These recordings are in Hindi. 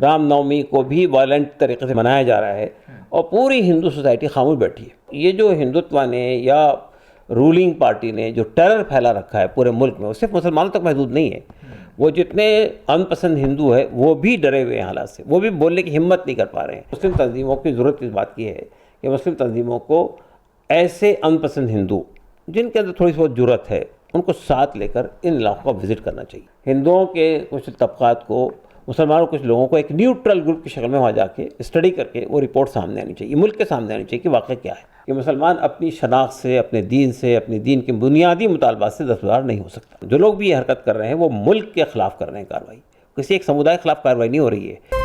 रामनवमी को भी वायलेंट तरीके से मनाया जा रहा है और पूरी हिंदू सोसाइटी खामोश बैठी है। ये जो हिंदुत्व ने या रूलिंग पार्टी ने जो टेरर फैला रखा है पूरे मुल्क में, वो सिर्फ मुसलमानों तक महदूद नहीं है। वो जितने अनपसंद हिंदू है वो भी डरे हुए हैं हालात से, वो भी बोलने की हिम्मत नहीं कर पा रहे हैं। मुस्लिम तंजीमों की ज़रूरत इस बात की है कि मुस्लिम तंजीमों को ऐसे अनपसंद हिंदू जिनके अंदर थोड़ी सी बहुत जुर्रत है उनको साथ लेकर इन इलाकों का विज़िट करना चाहिए। हिंदुओं के कुछ तबक़ात को, मुसलमानों कुछ लोगों को एक न्यूट्रल ग्रुप की शक्ल में वहाँ जाके स्टडी करके वो रिपोर्ट सामने आनी चाहिए, मुल्क के सामने आनी चाहिए कि वाक़ई क्या है। कि मुसलमान अपनी शनाख्त से, अपने दीन से, अपने दीन के बुनियादी मुतालबात से दस्तबरदार नहीं हो सकता। जो लोग भी ये हरकत कर रहे हैं वो मुल्क के ख़िलाफ़ कर रहे हैं कार्रवाई, किसी एक समुदाय के खिलाफ कार्रवाई नहीं हो रही है।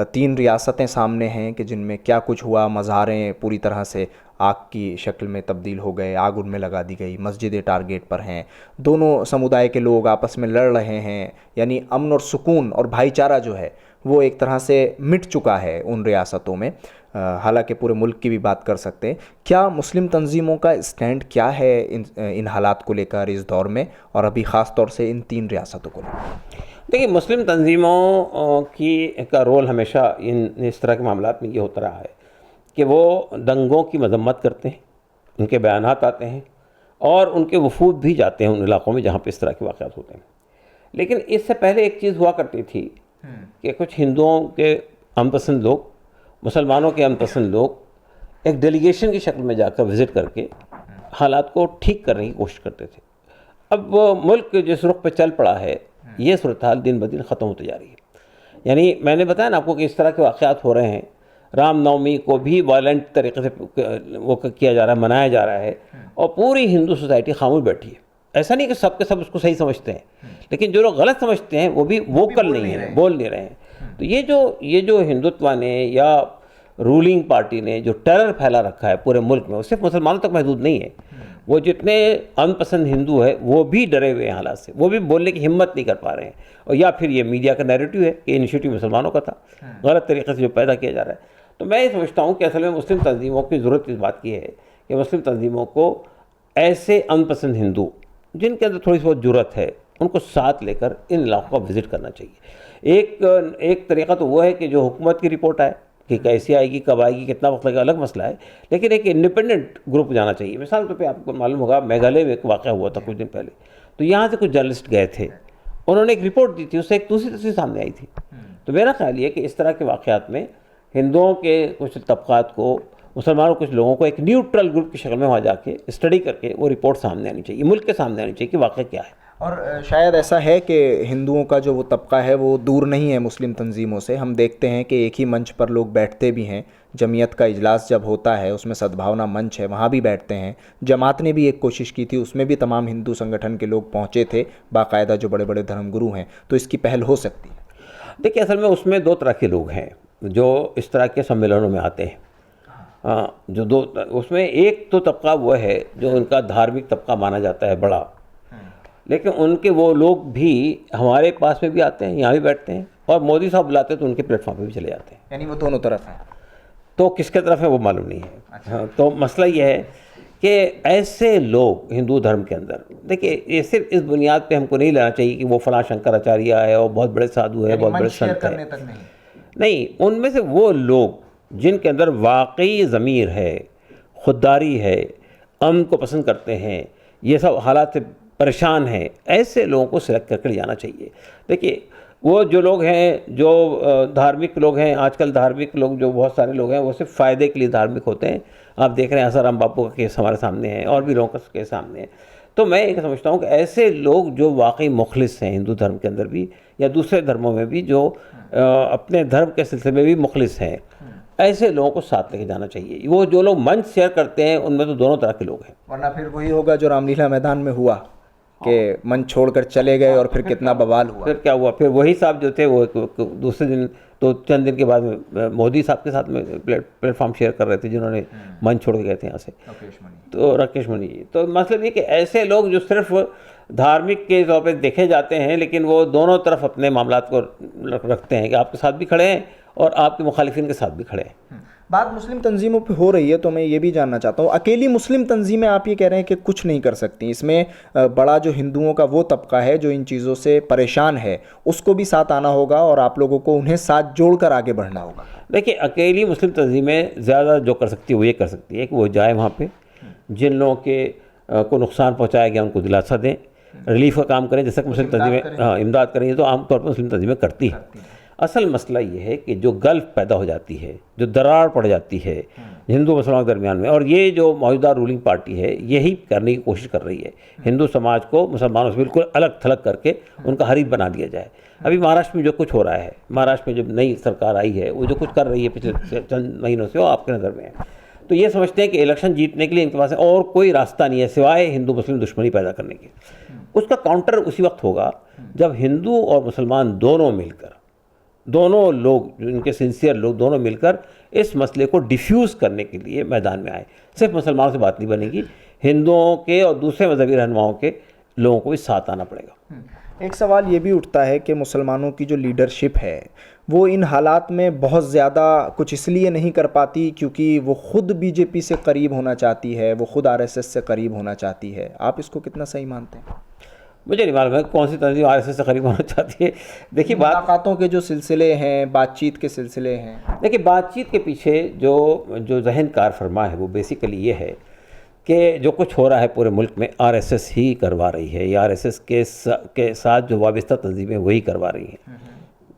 तीन रियासतें सामने हैं कि जिनमें क्या कुछ हुआ। मज़ारें पूरी तरह से आग की शक्ल में तब्दील हो गए, आग उनमें लगा दी गई, मस्जिदें टारगेट पर हैं, दोनों समुदाय के लोग आपस में लड़ रहे हैं। यानी अमन और सुकून और भाईचारा जो है वो एक तरह से मिट चुका है उन रियासतों में। हालांकि पूरे मुल्क की भी बात कर सकते हैं। क्या मुस्लिम तंजीमों का स्टैंड क्या है इन हालात को लेकर इस दौर में, और अभी ख़ास तौर से इन तीन रियासतों को लेकर? देखिए, मुस्लिम तंजीमों का रोल हमेशा इस तरह के मामलात में ये होता रहा है कि वो दंगों की मजम्मत करते हैं, उनके बयानात आते हैं और उनके वफूद भी जाते हैं उन इलाक़ों में जहाँ पे इस तरह के वाक़यात होते हैं। लेकिन इससे पहले एक चीज़ हुआ करती थी कि कुछ हिंदुओं के अमपसंद लोग, मुसलमानों के अमपसंद लोग एक डेलीगेशन की शक्ल में जाकर विज़िट करके हालात को ठीक करने की कोशिश करते थे। अब वो मुल्क जिस रुख पे चल पड़ा है, ये सूरत हाल दिन ब दिन ख़त्म होती जा रही है। यानी मैंने बताया ना आपको कि इस तरह के वाक़यात हो रहे हैं। रामनवमी को भी वायलेंट तरीके से वो किया जा रहा है, मनाया जा रहा है और पूरी हिंदू सोसाइटी खामोश बैठी है। ऐसा नहीं कि सब के सब उसको सही समझते हैं, लेकिन जो लोग गलत समझते हैं वो भी वोकल नहीं है, बोल नहीं रहे हैं। तो ये जो हिंदुत्व ने या रूलिंग पार्टी ने जो टेरर फैला रखा है पूरे मुल्क में, वो सिर्फ मुसलमानों तक महदूद नहीं है। वो जितने अनपसंद हिंदू है वो भी डरे हुए हैं हालात से, वो भी बोलने की हिम्मत नहीं कर पा रहे हैं। और या फिर ये मीडिया का नैरेटिव है कि इनिशिएटिव मुसलमानों का था, गलत तरीके से जो पैदा किया जा रहा है। तो मैं ये समझता हूँ कि असल में मुस्लिम तंजीमों की ज़रूरत इस बात की है कि मुस्लिम तंजीमों को ऐसे अनपसंद हिंदू जिनके अंदर थोड़ी सी बहुत जुर्रत है उनको साथ लेकर इन इलाकों का विज़िट करना चाहिए। एक तरीका तो वो है कि जो हुकूमत की रिपोर्ट आए कि कैसी आएगी, कब आएगी, कितना वक्त लगेगा, अलग मसला है, लेकिन एक इंडिपेंडेंट ग्रुप जाना चाहिए। मिसाल के तौर पे आपको मालूम होगा मेघालय में एक वाक़या हुआ था कुछ दिन पहले। तो यहाँ से कुछ जर्नलिस्ट गए थे, उन्होंने एक रिपोर्ट दी थी, उससे एक दूसरी तस्वीर सामने आई थी। तो मेरा ख्याल ये कि इस तरह के वाक़यात में हिंदुओं के कुछ तबक़ात को, मुसलमानों कुछ लोगों को एक न्यूट्रल ग्रुप की शक्ल में वहाँ जाके स्टडी करके वो रिपोर्ट सामने आनी चाहिए, मुल्क के सामने आनी चाहिए कि वाक़ई क्या है। और शायद ऐसा है कि हिंदुओं का जो वो तबका है वो दूर नहीं है मुस्लिम तंजीमों से। हम देखते हैं कि एक ही मंच पर लोग बैठते भी हैं। जमीयत का इजलास जब होता है उसमें सद्भावना मंच है, वहाँ भी बैठते हैं। जमात ने भी एक कोशिश की थी, उसमें भी तमाम हिंदू संगठन के लोग पहुँचे थे, बाकायदा जो बड़े बड़े धर्मगुरु हैं। तो इसकी पहल हो सकती है। देखिए, असल में उसमें दो तरह के लोग हैं जो इस तरह के सम्मेलनों में आते हैं। हाँ, जो दो, उसमें एक तो तबका वो है जो उनका धार्मिक तबका माना जाता है बड़ा, लेकिन उनके वो लोग भी हमारे पास में भी आते हैं, यहाँ भी बैठते हैं, और मोदी साहब बुलाते हैं तो उनके प्लेटफॉर्म पे भी चले जाते हैं। यानी वो दोनों तरफ हैं। तो किसके तरफ है वो मालूम नहीं है। अच्छा। हाँ, तो मसला ये है कि ऐसे लोग हिंदू धर्म के अंदर, देखिए, ये सिर्फ इस बुनियाद पे हमको नहीं लेना चाहिए कि वो फलां शंकराचार्य है और बहुत बड़े साधु है, बहुत बड़े संत है। नहीं, उनमें से वो लोग जिनके अंदर वाकई ज़मीर है, खुददारी है, अमन को पसंद करते हैं, ये सब हालात से परेशान हैं, ऐसे लोगों को सिलेक्ट करके ले जाना चाहिए। देखिए, वो जो लोग हैं, जो धार्मिक लोग हैं, आजकल धार्मिक लोग जो बहुत सारे लोग हैं वो सिर्फ फ़ायदे के लिए धार्मिक होते हैं। आप देख रहे हैं आसाराम बापू का केस हमारे सामने है और भी लोगों का केस सामने है। तो मैं ये समझता हूँ कि ऐसे लोग जो वाकई मुखलिस हैं हिंदू धर्म के अंदर भी या दूसरे धर्मों में भी, जो अपने धर्म के सिलसिले में भी मुखलिस हैं, ऐसे लोगों को साथ लेके जाना चाहिए। वो जो लोग मंच शेयर करते हैं उनमें तो दोनों तरह के लोग हैं। वरना फिर वही होगा जो रामलीला मैदान में हुआ कि मंच छोड़कर चले गए और फिर कितना बवाल हुआ। फिर क्या हुआ, फिर वही साहब जो थे वो दूसरे दिन, तो चंद दिन के बाद में मोदी साहब के साथ में प्लेटफॉर्म शेयर कर रहे थे जिन्होंने मंच छोड़ के गए थे यहाँ से, तो राकेश मणि जी। तो मतलब ये कि ऐसे लोग जो सिर्फ धार्मिक के तौर पे देखे जाते हैं, लेकिन वो दोनों तरफ अपने मामलात को रखते हैं कि आपके साथ भी खड़े हैं और आपके मुखालिफिन के साथ भी खड़े हैं। बात मुस्लिम तंजीमों पे हो रही है तो मैं ये भी जानना चाहता हूँ, अकेली मुस्लिम तंजीमें आप ये कह रहे हैं कि कुछ नहीं कर सकती, इसमें बड़ा जो हिंदुओं का वो तबका है जो इन चीज़ों से परेशान है उसको भी साथ आना होगा और आप लोगों को उन्हें साथ जोड़कर आगे बढ़ना होगा? देखिए, अकेली मुस्लिम तंजीमें ज़्यादा जो कर सकती है वो ये कर सकती है कि वो जाए वहाँ पे, जिन लोगों के को नुकसान पहुँचाया गया उनको दिलासा दें, रिलीफ का काम करें, जैसा कि मुस्लिम तंजीमें इमदाद करें, तो आमतौर पर मुस्लिम तंजीमें करती हैं। असल मसला ये है कि जो गल्फ पैदा हो जाती है, जो दरार पड़ जाती है हिंदू मुसलमानों के दरमियान में, और ये जो मौजूदा रूलिंग पार्टी है यही करने की कोशिश कर रही है, हिंदू समाज को मुसलमानों से बिल्कुल अलग थलग करके उनका हरीफ बना दिया जाए। अभी महाराष्ट्र में जो कुछ हो रहा है, महाराष्ट्र में जब नई सरकार आई है वो जो कुछ कर रही है पिछले चंद महीनों से, वो आपके नज़र में है। तो ये समझते हैं कि इलेक्शन जीतने के लिए इनके पास और कोई रास्ता नहीं है सिवाय हिंदू मुस्लिम दुश्मनी पैदा करने के। उसका काउंटर उसी वक्त होगा जब हिंदू और मुसलमान दोनों मिलकर, दोनों लोग, इनके सिंसियर लोग दोनों मिलकर इस मसले को डिफ्यूज़ करने के लिए मैदान में आए। सिर्फ मुसलमानों से बात नहीं बनेगी, हिंदुओं के और दूसरे मजहबी रहनुमाओं के लोगों को भी साथ आना पड़ेगा। एक सवाल ये भी उठता है कि मुसलमानों की जो लीडरशिप है वो इन हालात में बहुत ज़्यादा कुछ इसलिए नहीं कर पाती क्योंकि वो ख़ुद बीजेपी से करीब होना चाहती है, वो ख़ुद आरएसएस से करीब होना चाहती है। आप इसको कितना सही मानते हैं? मुझे नहीं मालूम है कौन सी तंजीम आरएसएस से करीब होना चाहती है। देखिए, मुलाकातों के जो सिलसिले हैं, बातचीत के सिलसिले हैं, देखिए बातचीत के पीछे जो जहन कार फरमा है वो बेसिकली ये है कि जो कुछ हो रहा है पूरे मुल्क में आरएसएस ही करवा रही है, या आरएसएस के साथ जो वाबस्ता तंजीमें वही करवा रही हैं,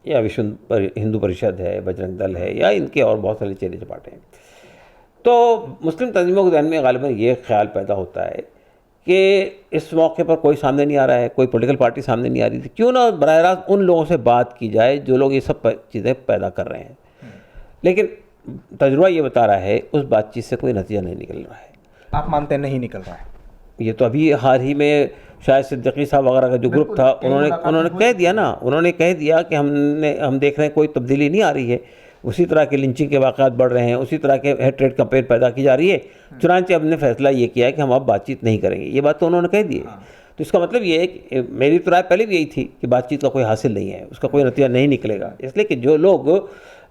या विश्व हिंदू परिषद है, बजरंग दल है, या इनके और बहुत सारे चेले चपाटे हैं। तो मुस्लिम तंजीमों के ध्यान में गालिबन ये ख्याल पैदा होता है कि इस मौके पर कोई सामने नहीं आ रहा है, कोई पॉलिटिकल पार्टी सामने नहीं आ रही थी, क्यों ना बराह रास्त उन लोगों से बात की जाए जो लोग ये सब चीज़ें पैदा कर रहे हैं। लेकिन तजुर्बा ये बता रहा है उस बातचीत से कोई नतीजा नहीं निकल रहा है। आप मानते हैं नहीं निकल रहा है? ये तो अभी हाल ही में शायद सिद्दीकी साहब वगैरह का जो ग्रुप था उन्होंने कह दिया ना, उन्होंने कह दिया कि हम देख रहे हैं कोई तब्दीली नहीं आ रही है, उसी तरह के लिंचिंग के वाक़ात बढ़ रहे हैं, उसी तरह के हेट्रेड कैंपेन पैदा की जा रही है, चुनांचे हमने फैसला ये किया है कि हम अब बातचीत नहीं करेंगे। ये बात तो उन्होंने कह दी है। तो इसका मतलब ये है कि मेरी तो राय पहले भी यही थी कि बातचीत का कोई हासिल नहीं है, उसका कोई नतीजा नहीं निकलेगा, इसलिए कि जो लोग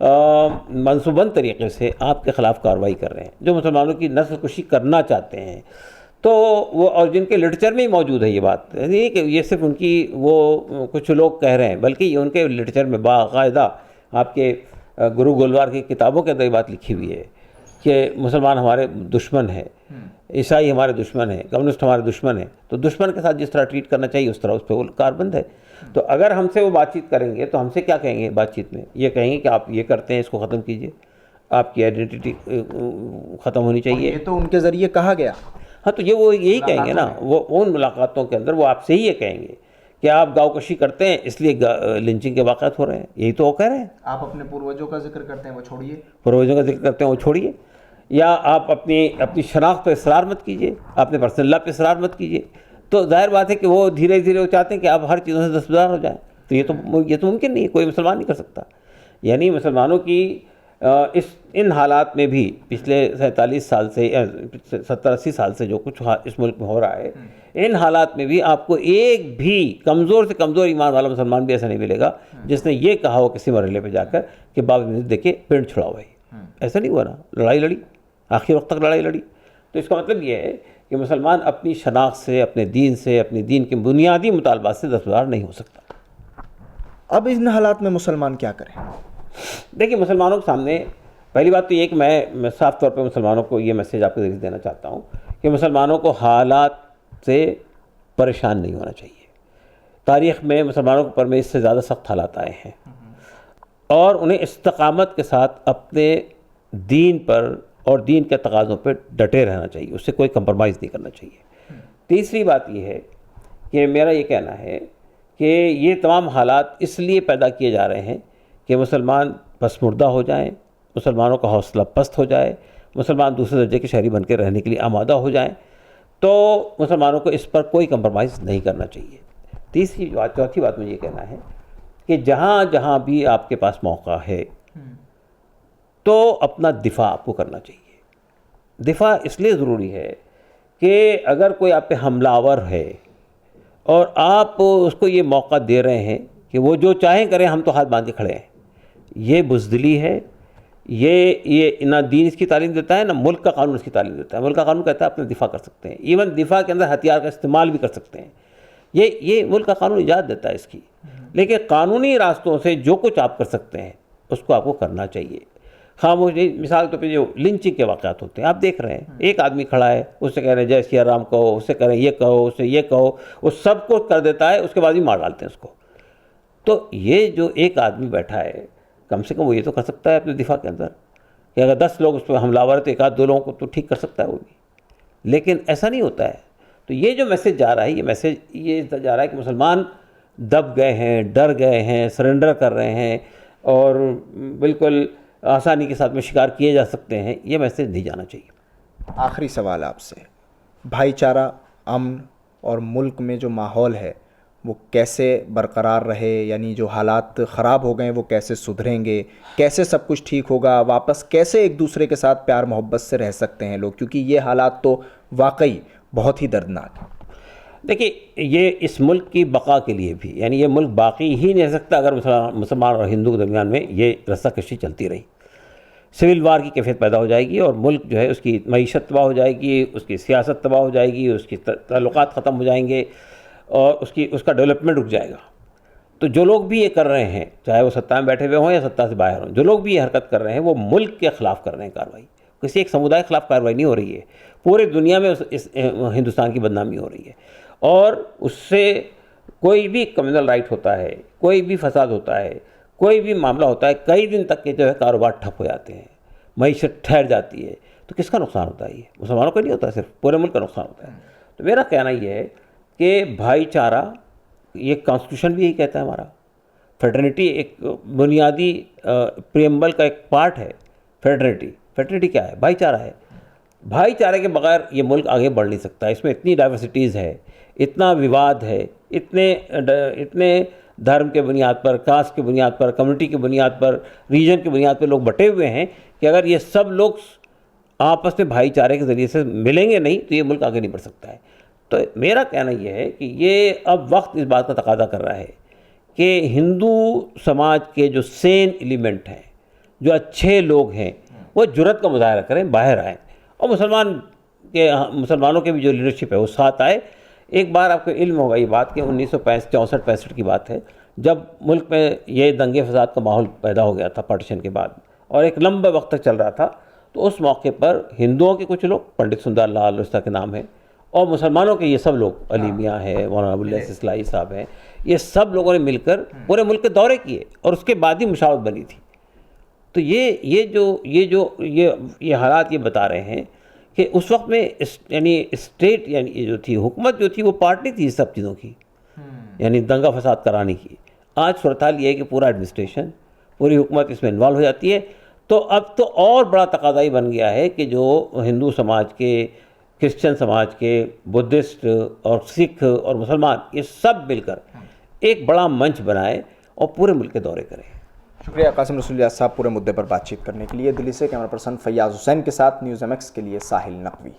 मनसूबबंद तरीके से आपके ख़िलाफ़ कार्रवाई कर रहे हैं, जो मुसलमानों की नस्ल कुशी करना चाहते हैं, तो वो, और जिनके लिटरेचर में ही मौजूद है ये बात, नहीं कि ये सिर्फ उनकी वो कुछ लोग कह रहे हैं, बल्कि ये उनके लिटरेचर में बाकायदा आपके गुरु गोलवार की किताबों के अंदर ये बात लिखी हुई है कि मुसलमान हमारे दुश्मन है, ईसाई हमारे दुश्मन है, कम्युनिस्ट हमारे दुश्मन है। तो दुश्मन के साथ जिस तरह ट्रीट करना चाहिए उस तरह उस पर वो कारबंद है। तो अगर हमसे वो बातचीत करेंगे तो हमसे क्या कहेंगे बातचीत में? ये कहेंगे कि आप ये करते हैं, इसको ख़त्म कीजिए, आपकी आइडेंटिटी ख़त्म होनी चाहिए। ये तो उनके ज़रिए कहा गया। हाँ, तो ये वो यही कहेंगे ना, वो उन मुलाकातों के अंदर वो आपसे ही ये कहेंगे कि आप गाँवकशी करते हैं इसलिए लिंचिंग के वाक़ात हो रहे हैं, यही तो वो कह रहे हैं। आप अपने पूर्वजों का जिक्र करते हैं वो छोड़िए, पूर्वजों का जिक्र करते हैं वो छोड़िए, या आप अपनी शनाख्त पर इसरार मत कीजिए, अपने पर्सनल पर इसरार मत कीजिए। तो जाहिर बात है कि वो धीरे धीरे वो चाहते हैं कि आप हर चीज़ों से दस्तबरदार हो जाएं। तो ये तो मुमकिन नहीं है, कोई मुसलमान नहीं कर सकता। यानी मुसलमानों की इन हालात में भी पिछले 47 साल से 70-80 साल से जो कुछ इस मुल्क में हो रहा है, इन हालात में भी आपको एक भी कमज़ोर से कमज़ोर ईमान वाला मुसलमान भी ऐसा नहीं मिलेगा जिसने ये कहा हो किसी मरहले पे जाकर कि बाबा मस्जिद देखे पिंड छुड़ाओ भाई। ऐसा नहीं हुआ ना, लड़ाई लड़ी, आखिर वक्त तक लड़ाई लड़ी। तो इसका मतलब ये है कि मुसलमान अपनी शनाख्त से, अपने दीन से, अपने दीन के बुनियादी मुतालबात से दस्तबरदार नहीं हो सकता। अब इन हालात में मुसलमान क्या करें? देखिए, मुसलमानों के सामने पहली बात तो ये कि मैं साफ़ तौर पे मुसलमानों को ये मैसेज आपके ज़रिए देना चाहता हूँ कि मुसलमानों को हालात से परेशान नहीं होना चाहिए। तारीख़ में मुसलमानों के ऊपर में इससे ज़्यादा सख्त हालात आए हैं और उन्हें इस्तकामत के साथ अपने दीन पर और दीन के तकाज़ों पर डटे रहना चाहिए, उससे कोई कंप्रोमाइज़ नहीं करना चाहिए। तीसरी बात यह है कि मेरा ये कहना है कि ये तमाम हालात इसलिए पैदा किए जा रहे हैं कि मुसलमान पसमुर्दा हो जाएं, मुसलमानों का हौसला पस्त हो जाए, मुसलमान दूसरे दर्जे के शहरी बनकर रहने के लिए आमादा हो जाएं। तो मुसलमानों को इस पर कोई कंप्रोमाइज़ नहीं करना चाहिए। चौथी बात मुझे ये कहना है कि जहाँ जहाँ भी आपके पास मौका है तो अपना दिफा आपको करना चाहिए। दिफा इसलिए ज़रूरी है कि अगर कोई आप पे हमलावर है और आप उसको ये मौका दे रहे हैं कि वो जो चाहें करें, हम तो हाथ बांध के खड़े हैं, ये बुज़दिली है, ये ना दीन इसकी तालीम देता है, ना मुल्क का कानून इसकी तालीम देता है। मुल्क का कानून कहता है अपना दिफा कर सकते हैं, इवन दिफा के अंदर हथियार का इस्तेमाल भी कर सकते हैं। ये मुल्क का कानून इजाज़त देता है इसकी। लेकिन कानूनी रास्तों से जो कुछ आप कर सकते हैं उसको आपको करना चाहिए। खामोशी, मिसाल के तौर पर जो लिंचिंग के वाक़यात होते हैं आप देख रहे हैं, एक आदमी खड़ा है, उससे कह रहे हैं जय सिया राम कहो, उससे कह रहे हैं ये कहो, उससे ये कहो, वो सब कुछ कर देता है, उसके बाद भी मार डालते हैं उसको। तो ये जो एक आदमी बैठा है, कम से कम वो ये तो कर सकता है अपने दिफा के अंदर कि अगर 10 लोग उस पर हमलावर है तो एक आध 2 लोगों को तो ठीक कर सकता है वो भी। लेकिन ऐसा नहीं होता है। तो ये जो मैसेज जा रहा है, ये मैसेज ये जा रहा है कि मुसलमान दब गए हैं, डर गए हैं, सरेंडर कर रहे हैं और बिल्कुल आसानी के साथ में शिकार किए जा सकते हैं। ये मैसेज नहीं जाना चाहिए। आखिरी सवाल आपसे, भाईचारा, अमन और मुल्क में जो माहौल है वो कैसे बरकरार रहे, यानी जो हालात ख़राब हो गए हैं वो कैसे सुधरेंगे, कैसे सब कुछ ठीक होगा, वापस कैसे एक दूसरे के साथ प्यार मोहब्बत से रह सकते हैं लोग, क्योंकि ये हालात तो वाकई बहुत ही दर्दनाक हैं। देखिए, ये इस मुल्क की बका के लिए भी, यानी ये मुल्क बाकी ही नहीं रह सकता अगर मुसलमान और हिंदू के दरमियान में ये रस्साकशी चलती रही। सिविल वार की कैफियत पैदा हो जाएगी और मुल्क जो है उसकी मईशत तबाह हो जाएगी, उसकी सियासत तबाह हो जाएगी, उसकी ताल्लुकात ख़त्म हो जाएंगे और उसका डेवलपमेंट रुक जाएगा। तो जो लोग भी ये कर रहे हैं, चाहे वो सत्ता में बैठे हुए हों या सत्ता से बाहर हों, जो लोग भी ये हरकत कर रहे हैं वो मुल्क के ख़िलाफ़ कर रहे हैं कार्रवाई। किसी एक समुदाय के ख़िलाफ़ कार्रवाई नहीं हो रही है, पूरे दुनिया में इस हिंदुस्तान की बदनामी हो रही है। और उससे कोई भी कम्युनल राइट होता है, कोई भी फसाद होता है, कोई भी मामला होता है, कई दिन तक के जो है कारोबार ठप हो जाते हैं, मईशत ठहर जाती है। तो किसका नुकसान होता है? ये मुसलमानों का नहीं होता, सिर्फ पूरे मुल्क का नुकसान होता है। तो मेरा कहना ये है कि भाईचारा, ये कॉन्स्टिट्यूशन भी यही कहता है हमारा, फ्रेटर्निटी एक बुनियादी प्रियम्बल का एक पार्ट है। फ्रेटर्निटी क्या है? भाईचारा है। भाईचारे के बगैर ये मुल्क आगे बढ़ नहीं सकता। इसमें इतनी डाइवर्सिटीज़ है, इतना विवाद है, इतने धर्म के बुनियाद पर, कास्ट के बुनियाद पर, कम्युनिटी के बुनियाद पर, रीजन के बुनियाद पर लोग बटे हुए हैं कि अगर ये सब लोग आपस में भाईचारे के ज़रिए से मिलेंगे नहीं तो ये मुल्क आगे नहीं बढ़ सकता है। तो मेरा कहना यह है कि ये अब वक्त इस बात का तकादा कर रहा है कि हिंदू समाज के जो सेन एलिमेंट हैं, जो अच्छे लोग हैं, वो जुर्रत का मुजाहरा करें, बाहर आएँ और मुसलमानों के भी जो लीडरशिप है वो साथ आए। एक बार आपको इल्म होगा ये बात कि 1964-65 की बात है, जब मुल्क में ये दंगे फसाद का माहौल पैदा हो गया था पार्टीशन के बाद और एक लंबे वक्त तक चल रहा था। तो उस मौके पर हिंदुओं के कुछ लोग, पंडित सुंदर लाल इस तरह के नाम है, और मुसलमानों के ये सब लोग, अली मियाँ है, मौलाना अबुल इस्लाही साहब हैं, ये सब लोगों ने मिलकर पूरे मुल्क के दौरे किए और उसके बाद ही मुशावरत बनी थी। तो ये हालात ये बता रहे हैं कि उस वक्त में यानी स्टेट, यानी जो थी हुकूमत जो थी वो पार्टी थी इस सब चीज़ों की, यानी दंगा फसाद कराने की। आज सूरत हाल ये है कि पूरा एडमिनिस्ट्रेशन, पूरी हुकूमत इसमें इन्वॉल्व हो जाती है। तो अब तो और बड़ा तकादा ही बन गया है कि जो हिंदू समाज के, क्रिश्चियन समाज के, बुद्धिस्ट और सिख और मुसलमान, ये सब मिलकर एक बड़ा मंच बनाए और पूरे मुल्क के दौरे करें। शुक्रिया कासिम रसूलिया साहब पूरे मुद्दे पर बातचीत करने के लिए। दिल्ली से कैमरा पर्सन फैयाज हुसैन के साथ न्यूज़ MX के लिए साहिल नकवी।